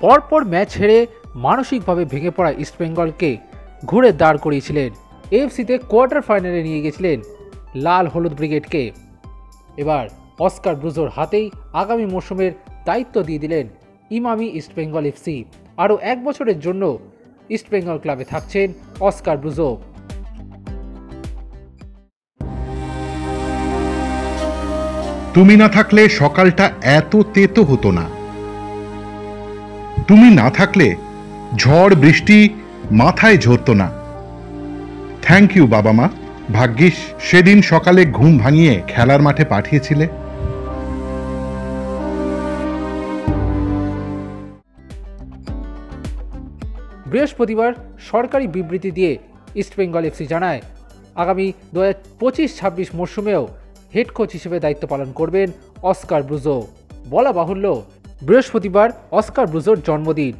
পরপর ম্যাচ হেরে মানসিকভাবে ভেঙে পড়া ইস্টবেঙ্গলকে ঘুরে দাঁড় করিয়েছিলেন। এএফসিতে কোয়ার্টার ফাইনালে নিয়ে গেছিলেন লাল হলুদ ব্রিগেডকে। এবার অস্কার ব্রুজোর হাতেই আগামী মৌসুমের দায়িত্ব দিয়ে দিলেন ইমামি ইস্টবেঙ্গল এফসি। আরও 1 বছরের জন্য ইস্টবেঙ্গল ক্লাবে থাকছেন অস্কার ব্রুজো। তুমি না থাকলে সকালটা এত তেতো হতো না। তুমি না থাকলে ঝড় বৃষ্টি মাথায় ঝরতো না। থ্যাংক ইউ বাবা মা, ভাগ্যিস সেদিন সকালে ঘুম ভাঙিয়ে খেলার মাঠে পাঠিয়েছিলে। বৃহস্পতিবার সরকারি বিবৃতি দিয়ে ইস্টবেঙ্গল এফসি জানায় আগামী 2025-26 মরশুমেও হেড কোচ হিসেবে দায়িত্ব পালন করবেন অস্কার ব্রুজো। বলা বাহুল্য, বৃহস্পতিবার অস্কার ব্রুজোর জন্মদিন।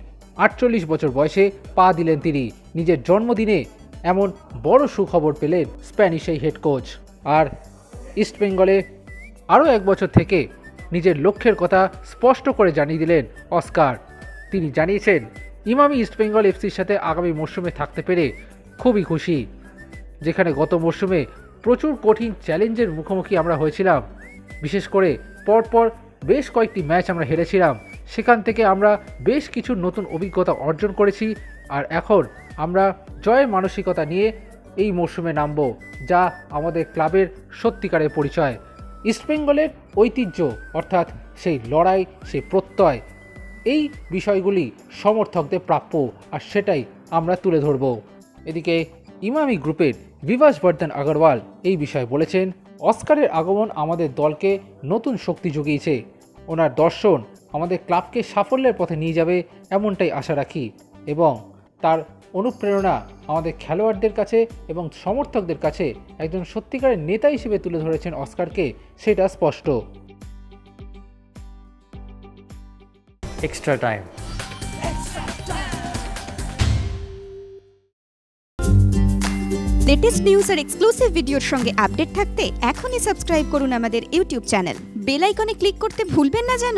48 বছর বয়সে পা দিলেন তিনি। নিজের জন্মদিনে এমন বড় সুখবর পেলেন স্প্যানিশ এই হেড কোচ। আর ইস্টবেঙ্গলে আরও 1 বছর থেকে নিজের লক্ষ্যের কথা স্পষ্ট করে জানিয়ে দিলেন অস্কার। তিনি জানিয়েছেন ইমামি ইস্টবেঙ্গল এফসির সাথে আগামী মরশুমে থাকতে পেরে খুবই খুশি। যেখানে গত মরশুমে প্রচুর কঠিন চ্যালেঞ্জের মুখোমুখি আমরা হয়েছিলাম, বিশেষ করে পরপর বেশ কয়েকটি ম্যাচ আমরা হেরেছিলাম, সেখান থেকে আমরা বেশ কিছু নতুন অভিজ্ঞতা অর্জন করেছি। আর এখন আমরা জয়ের মানসিকতা নিয়ে এই মরশুমে নামব, যা আমাদের ক্লাবের সত্যিকারের পরিচয়। ইস্টবেঙ্গলের ঐতিহ্য অর্থাৎ সেই লড়াই, সেই প্রত্যয়, এই বিষয়গুলি সমর্থকদের প্রাপ্য, আর সেটাই আমরা তুলে ধরব। এদিকে ইমামি গ্রুপের বিভাস বর্ধন আগরওয়াল এই বিষয়ে বলেছেন, অস্কারের আগমন আমাদের দলকে নতুন শক্তি জুগিয়েছে। ওনার দর্শন আমাদের ক্লাবকে সাফল্যের পথে নিয়ে যাবে এমনটাই আশা রাখি, এবং তার অনুপ্রেরণা আমাদের খেলোয়াড়দের কাছে এবং সমর্থকদের কাছে একজন সত্যিকারের নেতা হিসেবে তুলে ধরেছেন অস্কারকে, সেটা স্পষ্ট। Extra time. লেটেস্ট নিউজ আর এক্সক্লুসিভ ভিডিওর সঙ্গে আপডেট থাকতে এখনই সাবস্ক্রাইব করুন আমাদের ইউটিউব চ্যানেল। বেল আইকনে ক্লিক করতে ভুলবেন না যেন।